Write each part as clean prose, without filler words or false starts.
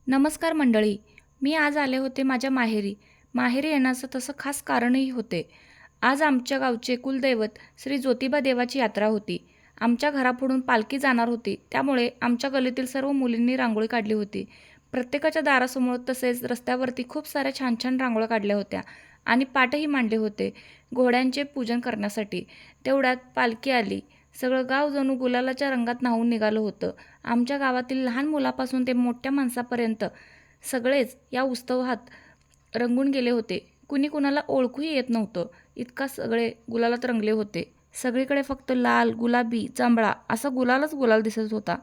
नमस्कार मंडळी. मी आज आले होते माझ्या माहेरी. माहेरी येण्याचं तसं खास कारणही होते. आज आमच्या गावचे कुलदैवत श्री ज्योतिबा देवाची यात्रा होती. आमच्या घरापुढून पालखी जाणार होती, त्यामुळे आमच्या गल्लीतील सर्व मुलींनी रांगोळी काढली होती. प्रत्येकाच्या दारासमोर तसेच रस्त्यावरती खूप साऱ्या छान छान रांगोळ्या काढल्या होत्या आणि पाटही मांडले होते घोड्यांचे पूजन करण्यासाठी. तेवढ्यात पालखी आली. सगळं गाव जणू गुलालाच्या रंगात न्हाऊन निघालं होतं. आमच्या गावातील लहान मुलापासून ते मोठ्या माणसापर्यंत सगळेच या उत्सवात रंगून गेले होते. कुणी कुणाला ओळखूही येत नव्हतं, इतका सगळे गुलालात रंगले होते. सगळीकडे फक्त लाल, गुलाबी, जांभळा असा गुलालच गुलाल दिसत होता.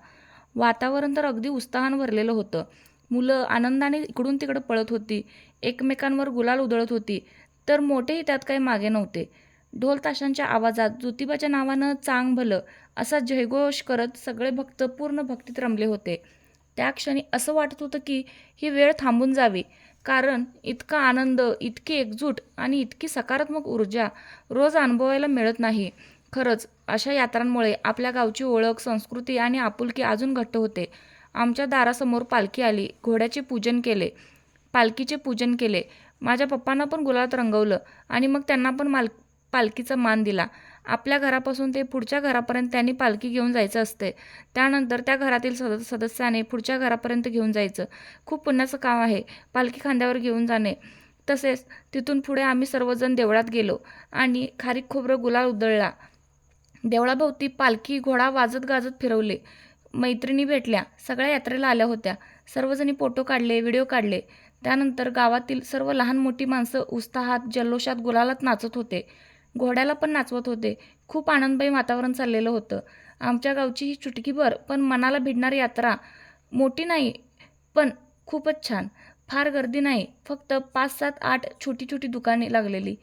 वातावरण तर अगदी उत्साहानं भरलेलं होतं. मुलं आनंदाने इकडून तिकडं पळत होती, एकमेकांवर गुलाल उधळत होती, तर मोठेही त्यात काही मागे नव्हते. ढोल ताशांच्या आवाजात ज्योतिबाच्या नावानं चांग भलं असा जयघोष करत सगळे भक्त पूर्ण भक्तीत रमले होते. त्या क्षणी असं वाटत होतं की ही वेळ थांबून जावी, कारण इतका आनंद, इतकी एकजूट आणि इतकी सकारात्मक ऊर्जा रोज अनुभवायला मिळत नाही. खरंच अशा यात्रांमुळे आपल्या गावची ओळख, संस्कृती आणि आपुलकी अजून घट्ट होते. आमच्या दारासमोर पालखी आली. घोड्याचे पूजन केले, पालखीचे पूजन केले. माझ्या पप्पांना पण गुलालात रंगवलं आणि मग त्यांना पण पालखीचा मान दिला. आपल्या घरापासून ते पुढच्या घरापर्यंत त्यांनी पालखी घेऊन जायचं असते. त्यानंतर त्या घरातील सदस्याने पुढच्या घरापर्यंत घेऊन जायचं. खूप पुण्याचं काम आहे पालखी खांद्यावर घेऊन जाणे. तसेच तिथून पुढे आम्ही सर्वजण देवळात गेलो आणि खारीक खोबरं गुलाल उधळला. देवळाभोवती पालखी घोडा वाजत गाजत फिरवले. मैत्रिणी भेटल्या, सगळ्या यात्रेला आल्या होत्या. सर्वजणी फोटो काढले, व्हिडिओ काढले. त्यानंतर गावातील सर्व लहान मोठी माणसं उत्साहात, जल्लोषात, गुलालात नाचत होते. घोड्याला पण नाचवत होते. खूप आनंदमय वातावरण चाललेलं होतं. आमच्या गावची ही चुटकीभर पण मनाला भिडणारी यात्रा. मोठी नाही, पण खूपच छान. फार गर्दी नाही, फक्त 5, 7, 8 छोटी छोटी दुकाने लागलेली.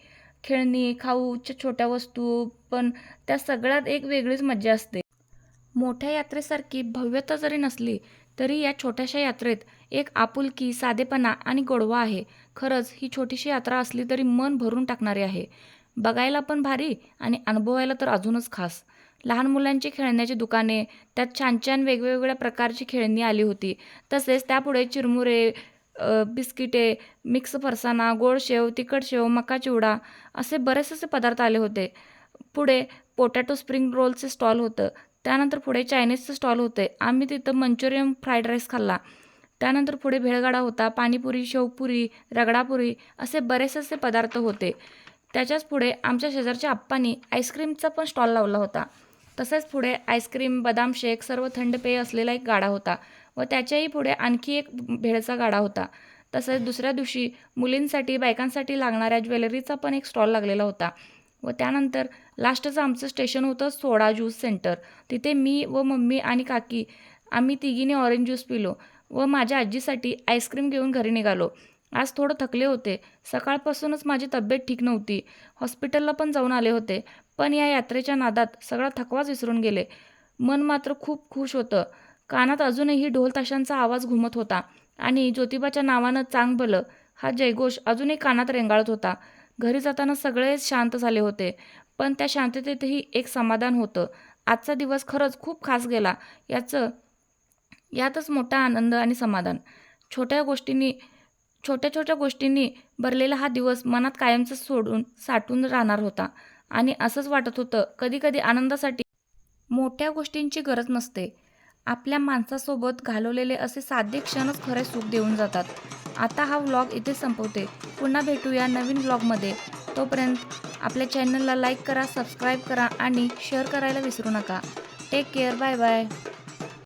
खेळणी, खाऊच्या छोट्या वस्तू, पण त्या सगळ्यात एक वेगळीच मज्जा असते. मोठ्या यात्रेसारखी भव्यता जरी नसली, तरी या छोट्याशा यात्रेत एक आपुलकी, साधेपणा आणि गोडवा आहे. खरंच ही छोटीशी यात्रा असली तरी मन भरून टाकणारी आहे. बघायला पण भारी आणि अनुभवायला तर अजूनच खास. लहान मुलांची खेळण्याची दुकाने, त्यात छान छान वेगवेगळ्या प्रकारची खेळणी आली होती. तसेच त्यापुढे चिरमुरे, बिस्किटे, मिक्स फरसाणा, गोड शेव, तिखट शेव, मका चिवडा असे बरेचसे पदार्थ आले होते. पुढे पोटॅटो स्प्रिंग रोलचे स्टॉल होतं. त्यानंतर पुढे चायनीजचं स्टॉल होते. आम्ही तिथं मंचुरियन फ्राईड राईस खाल्ला. त्यानंतर पुढे भेळगाडा होता, पाणीपुरी, शेवपुरी, रगडापुरी असे बरेचसे पदार्थ होते. त्याच्याच पुढे आमच्या शेजारच्या आप्पांनी आईस्क्रीमचा पण स्टॉल लावला होता. तसेच पुढे आईस्क्रीम, बदाम शेक, सर्व थंड पेय असलेला एक गाडा होता व त्याच्याही पुढे आणखी एक भेळचा गाडा होता. तसेच दुसऱ्या दिवशी मुलींसाठी, बायकांसाठी लागणाऱ्या ज्वेलरीचा पण एक स्टॉल लागलेला होता. व त्यानंतर लास्टचं आमचं स्टेशन होतं सोडा ज्यूस सेंटर. तिथे मी व मम्मी आणि काकी आम्ही तिघींनी ऑरेंज ज्यूस पिलो व माझ्या आजीसाठी आईस्क्रीम घेऊन घरी निघालो. आज थोडं थकले होते. सकाळपासूनच माझी तब्येत ठीक नव्हती. हॉस्पिटलला पण जाऊन आले होते. पण या यात्रेच्या नादात सगळा थकवाच विसरून गेले. मन मात्र खूप खुश होतं. कानात अजूनही ढोल ताशांचा आवाज घुमत होता आणि ज्योतिबाच्या नावानं चांग भलं हा जयघोष अजूनही कानात रेंगाळत होता. घरी जाताना सगळेच शांत झाले होते, पण त्या शांततेतही एक समाधान होतं. आजचा दिवस खरंच खूप खास गेला. यातच मोठा आनंद आणि समाधान. छोट्या गोष्टींनी छोट्या छोट्या गोष्टींनी भरलेला हा दिवस मनात कायमचं साठून राहणार होता. आणि असंच वाटत होतं, कधी कधी आनंदासाठी मोठ्या गोष्टींची गरज नसते. आपल्या माणसासोबत घालवलेले असे साधे क्षणच खरे सुख देऊन जातात. आता हा व्लॉग इथे संपवते. पुन्हा भेटूया नवीन व्लॉगमध्ये. तोपर्यंत आपल्या चॅनलला लाईक करा, सबस्क्राईब करा आणि शेअर करायला विसरू नका. Take care. Bye bye.